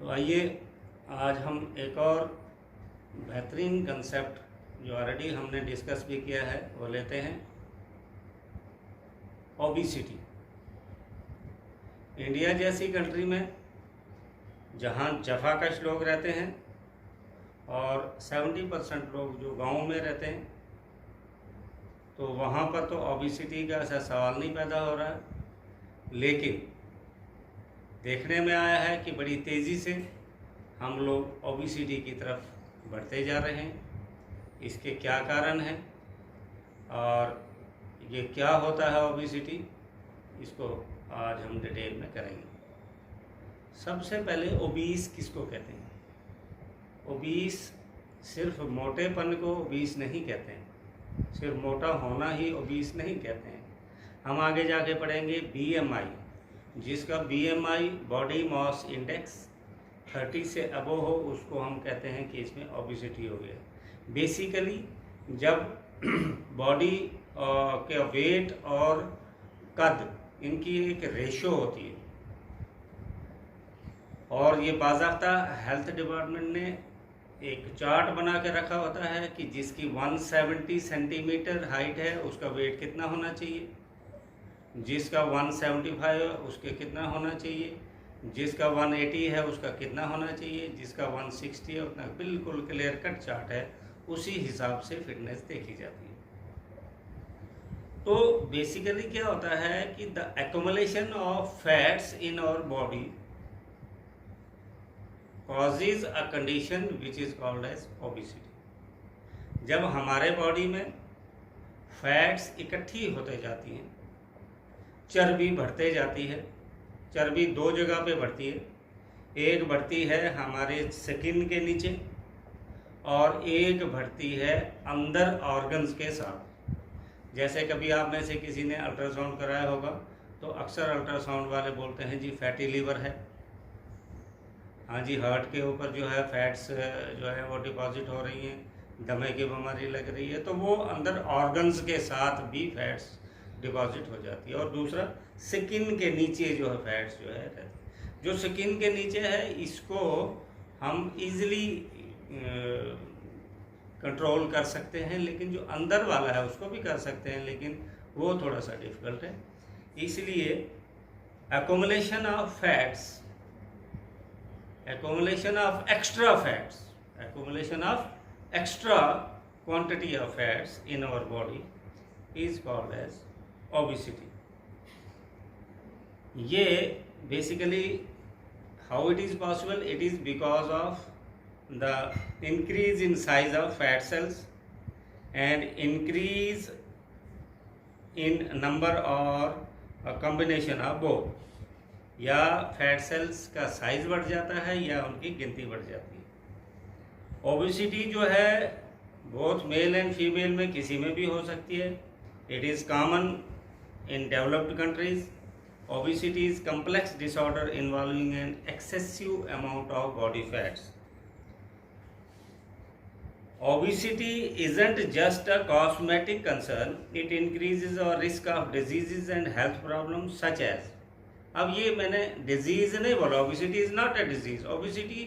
तो आइए आज हम एक और बेहतरीन कंसेप्ट जो ऑलरेडी हमने डिस्कस भी किया है वो लेते हैं। ओबेसिटी। इंडिया जैसी कंट्री में जहाँ जफाकश लोग रहते हैं और 70% लोग जो गाँव में रहते हैं, तो वहाँ पर तो ओबेसिटी का ऐसा सवाल नहीं पैदा हो रहा है, लेकिन देखने में आया है कि बड़ी तेज़ी से हम लोग ओबेसिटी की तरफ बढ़ते जा रहे हैं। इसके क्या कारण हैं और ये क्या होता है ओबेसिटी, इसको आज हम डिटेल में करेंगे। सबसे पहले ओबीस किसको कहते हैं? ओबीस सिर्फ मोटेपन को ओबीस नहीं कहते हैं, सिर्फ मोटा होना ही ओबीस नहीं कहते हैं। हम आगे जाके पढ़ेंगे बीएमआई, जिसका बीएमआई बॉडी मास इंडेक्स 30 से अबव हो, उसको हम कहते हैं कि इसमें ओबेसिटी हो गया। बेसिकली जब बॉडी के वेट और कद इनकी एक रेशो होती है, और ये बाज़ाब्ता हेल्थ डिपार्टमेंट ने एक चार्ट बना के रखा होता है कि जिसकी 170 सेंटीमीटर हाइट है उसका वेट कितना होना चाहिए, जिसका 175 है उसके कितना होना चाहिए, जिसका 180 है उसका कितना होना चाहिए, जिसका 160 है उतना। बिल्कुल क्लियर कट चार्ट है, उसी हिसाब से फिटनेस देखी जाती है। तो बेसिकली क्या होता है कि the accumulation of fats in our body causes a condition which is called as obesity। जब हमारे बॉडी में फैट्स इकट्ठी होते जाती हैं, चर्बी बढ़ते जाती है। चर्बी दो जगह पे बढ़ती है, एक बढ़ती है हमारे स्किन के नीचे और एक बढ़ती है अंदर ऑर्गन्स के साथ। जैसे कभी आप में से किसी ने अल्ट्रासाउंड कराया होगा तो अक्सर अल्ट्रासाउंड वाले बोलते हैं जी फैटी लीवर है, हाँ जी हार्ट के ऊपर जो है फैट्स जो है वो डिपॉजिट हो रही हैं, दमे की बीमारी लग रही है, तो वो अंदर ऑर्गन्स के साथ भी फैट्स डिपॉजिट हो जाती है। और दूसरा स्किन के नीचे जो है फैट्स जो है रहती है। जो स्किन के नीचे है इसको हम इजीली कंट्रोल कर सकते हैं, लेकिन जो अंदर वाला है उसको भी कर सकते हैं, लेकिन वो थोड़ा सा डिफ़िकल्ट है। इसलिए accumulation of fats, accumulation of extra fats, accumulation of extra quantity of fats in our body is called as obesity। ये basically how it is possible? It is because of the increase in size of fat cells and increase in number or a combination of both। या fat cells का size बढ़ जाता है या उनकी गिनती बढ़ जाती है। ओबेसिटी जो है बोथ मेल एंड फीमेल में किसी में भी हो सकती है। It is common in developed countries. Obesity is complex disorder involving an excessive amount of body fats. Obesity isn't just a cosmetic concern, it increases our risk of diseases and health problems such as। अब ये मैंने disease नहीं बोला, obesity is not a disease. Obesity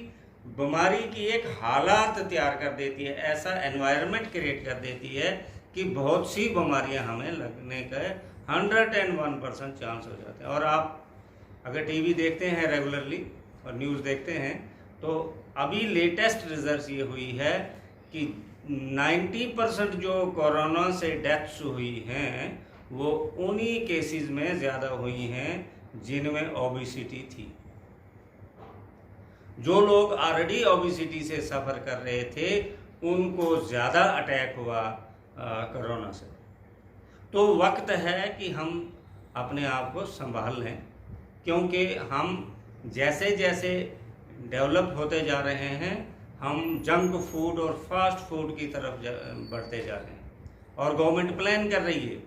बीमारी की एक हालात तैयार कर देती है, ऐसा एनवायरनमेंट क्रिएट कर देती है कि बहुत सी बीमारियां हमें लगने का 101% चांस हो जाते हैं। और आप अगर टीवी देखते हैं रेगुलरली और न्यूज़ देखते हैं तो अभी लेटेस्ट रिजल्ट ये हुई है कि 90% जो कोरोना से डेथ्स हुई हैं वो उन्हीं केसेस में ज़्यादा हुई हैं जिनमें ओबेसिटी थी। जो लोग ऑलरेडी ओबेसिटी से सफ़र कर रहे थे उनको ज़्यादा अटैक हुआ कोरोना से। तो वक्त है कि हम अपने आप को संभाल लें, क्योंकि हम जैसे जैसे डेवलप होते जा रहे हैं हम जंक फूड और फास्ट फूड की तरफ बढ़ते जा रहे हैं। और गवर्नमेंट प्लान कर रही है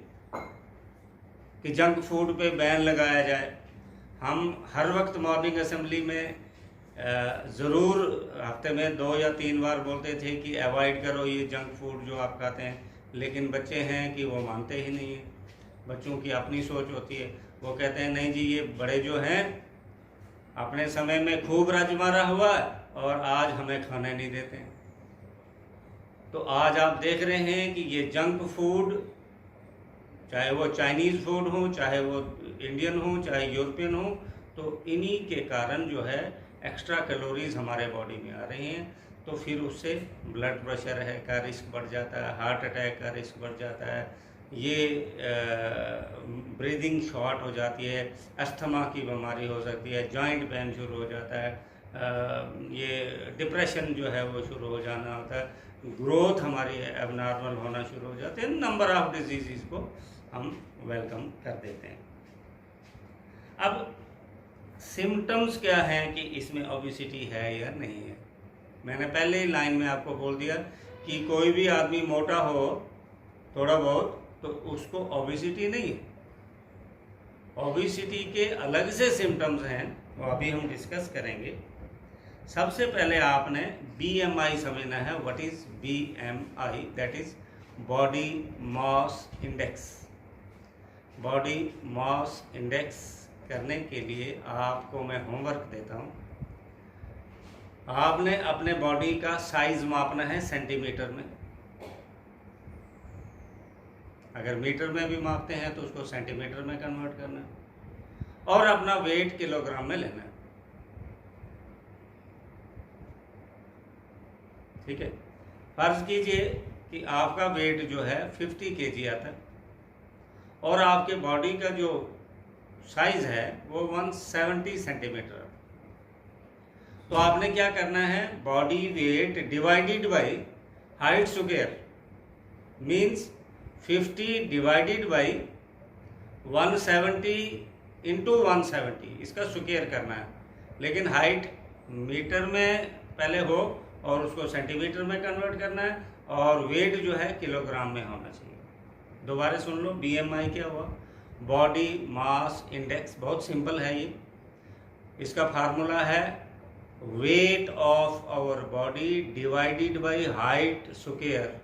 कि जंक फूड पे बैन लगाया जाए। हम हर वक्त मॉर्निंग असेंबली में ज़रूर हफ्ते में 2 या 3 बार बोलते थे कि अवॉइड करो ये जंक फूड जो आप खाते हैं, लेकिन बच्चे हैं कि वो मानते ही नहीं हैं। बच्चों की अपनी सोच होती है, वो कहते हैं नहीं जी ये बड़े जो हैं अपने समय में खूब राज मारा हुआ है और आज हमें खाने नहीं देते हैं। तो आज आप देख रहे हैं कि ये जंक फूड, चाहे वो चाइनीज़ फूड हो, चाहे वो इंडियन हो, चाहे यूरोपियन हो, तो इन्हीं के कारण जो है एक्स्ट्रा कैलोरीज हमारे बॉडी में आ रही हैं। तो फिर उससे ब्लड प्रेशर है का रिस्क बढ़ जाता है, हार्ट अटैक का रिस्क बढ़ जाता है, ये ब्रीदिंग शॉर्ट हो जाती है, अस्थमा की बीमारी हो सकती है, जॉइंट पेन शुरू हो जाता है, ये डिप्रेशन जो है वो शुरू हो जाना होता है, ग्रोथ हमारी एबनॉर्मल होना शुरू हो जाते हैं, नंबर ऑफ डिजीज़ को हम वेलकम कर देते हैं। अब सिम्टम्स क्या हैं कि इसमें ओबेसिटी है या नहीं है। मैंने पहले ही लाइन में आपको बोल दिया कि कोई भी आदमी मोटा हो थोड़ा बहुत तो उसको ओबेसिटी नहीं है। ओबेसिटी के अलग से सिम्टम्स हैं, वो अभी हम डिस्कस करेंगे। सबसे पहले आपने BMI समझना है। What is BMI? That is body mass index. Body mass index करने के लिए आपको मैं होमवर्क देता हूँ। आपने अपने बॉडी का साइज मापना है सेंटीमीटर में। अगर मीटर में भी मापते हैं तो उसको सेंटीमीटर में कन्वर्ट करना है और अपना वेट किलोग्राम में लेना है। ठीक है, फर्ज कीजिए कि आपका वेट जो है 50 kg आता है और आपके बॉडी का जो साइज है वो 170 सेंटीमीटर। तो आपने क्या करना है, body weight divided by height square means 50 divided by 170 into 170, इसका स्क्वायर करना है। लेकिन हाइट मीटर में पहले हो और उसको सेंटीमीटर में कन्वर्ट करना है और वेट जो है किलोग्राम में होना चाहिए। दोबारा सुन लो, BMI क्या हुआ? Body mass index. बहुत सिंपल है ये। इसका फार्मूला है weight of our body divided by height square.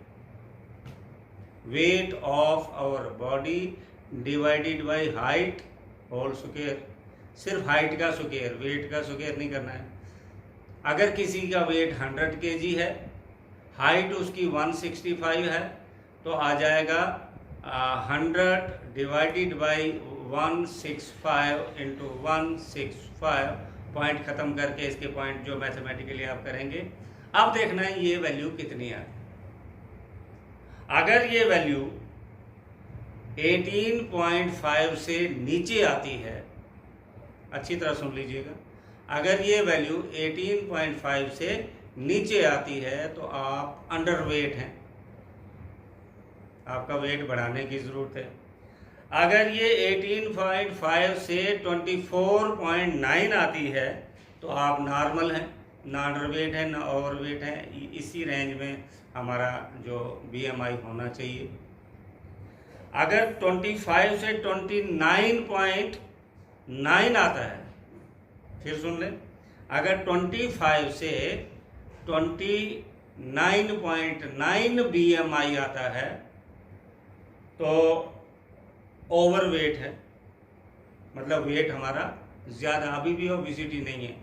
Weight of our body divided by height whole square. सिर्फ हाइट का स्क्वायर, वेट का स्क्वायर नहीं करना है। अगर किसी का वेट 100 kg है, हाइट उसकी 165 है, तो आ जाएगा 100 डिवाइडेड बाई 165 इंटू 165, पॉइंट ख़त्म करके इसके पॉइंट जो मैथमेटिकली आप करेंगे। अब देखना है ये वैल्यू कितनी है। अगर ये वैल्यू 18.5 से नीचे आती है, अच्छी तरह सुन लीजिएगा, अगर ये वैल्यू 18.5 से नीचे आती है तो आप अंडरवेट हैं, आपका वेट बढ़ाने की ज़रूरत है। अगर ये 18.5 से 24.9 आती है तो आप नॉर्मल हैं, ना अंडरवेट है ना ओवरवेट है। इसी रेंज में हमारा जो BMI होना चाहिए। अगर 25 से 29.9 आता है, फिर सुन लें, अगर 25 से 29.9 BMI आता है तो ओवरवेट है, मतलब वेट हमारा ज़्यादा, अभी भी ओबेसिटी नहीं है।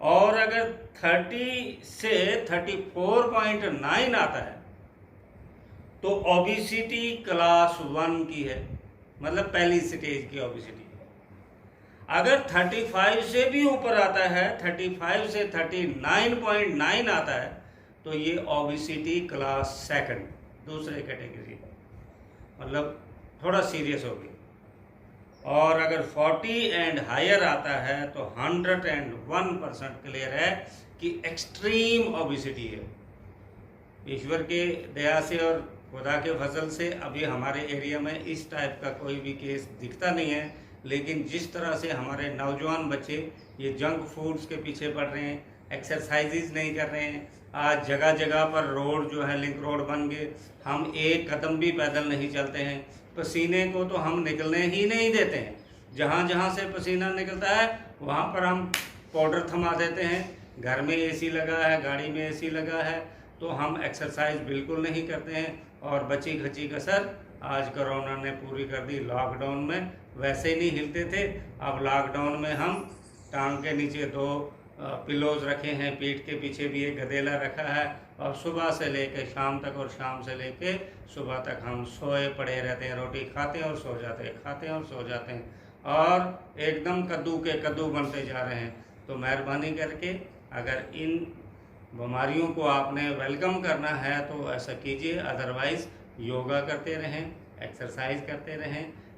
और अगर 30 से 34.9 आता है तो ओबेसिटी क्लास 1 की है, मतलब पहली स्टेज की ओबेसिटी। अगर 35 से भी ऊपर आता है, 35 से 39.9 आता है तो ये ओबेसिटी क्लास 2, दूसरे कैटेगरी, मतलब थोड़ा सीरियस होगी। और अगर 40 एंड हायर आता है तो 101% क्लियर है कि एक्सट्रीम ओबेसिटी है। ईश्वर के दया से और खुदा के फजल से अभी हमारे एरिया में इस टाइप का कोई भी केस दिखता नहीं है, लेकिन जिस तरह से हमारे नौजवान बच्चे ये जंक फूड्स के पीछे पड़ रहे हैं, एक्सरसाइजेज नहीं कर रहे हैं, आज जगह जगह पर रोड जो है लिंक रोड बन गए, हम एक कदम भी पैदल नहीं चलते हैं, पसीने को तो हम निकलने ही नहीं देते हैं। जहाँ जहाँ से पसीना निकलता है वहाँ पर हम पाउडर थमा देते हैं। घर में AC लगा है, गाड़ी में AC लगा है, तो हम एक्सरसाइज बिल्कुल नहीं करते हैं और बची खची कसर आज कोरोना ने पूरी कर दी। लॉकडाउन में वैसे ही नहीं हिलते थे, अब लॉकडाउन में हम टांग के नीचे 2 पिलोज रखे हैं, पीठ के पीछे भी एक गदेला रखा है, और सुबह से लेकर शाम तक और शाम से लेकर सुबह तक हम सोए पड़े रहते हैं। रोटी खाते हैं और सो जाते हैं, खाते हैं और सो जाते हैं, और एकदम कद्दू के कद्दू बनते जा रहे हैं। तो मेहरबानी करके अगर इन बीमारियों को आपने वेलकम करना है तो ऐसा कीजिए, अदरवाइज़ योगा करते रहें, एक्सरसाइज करते रहें,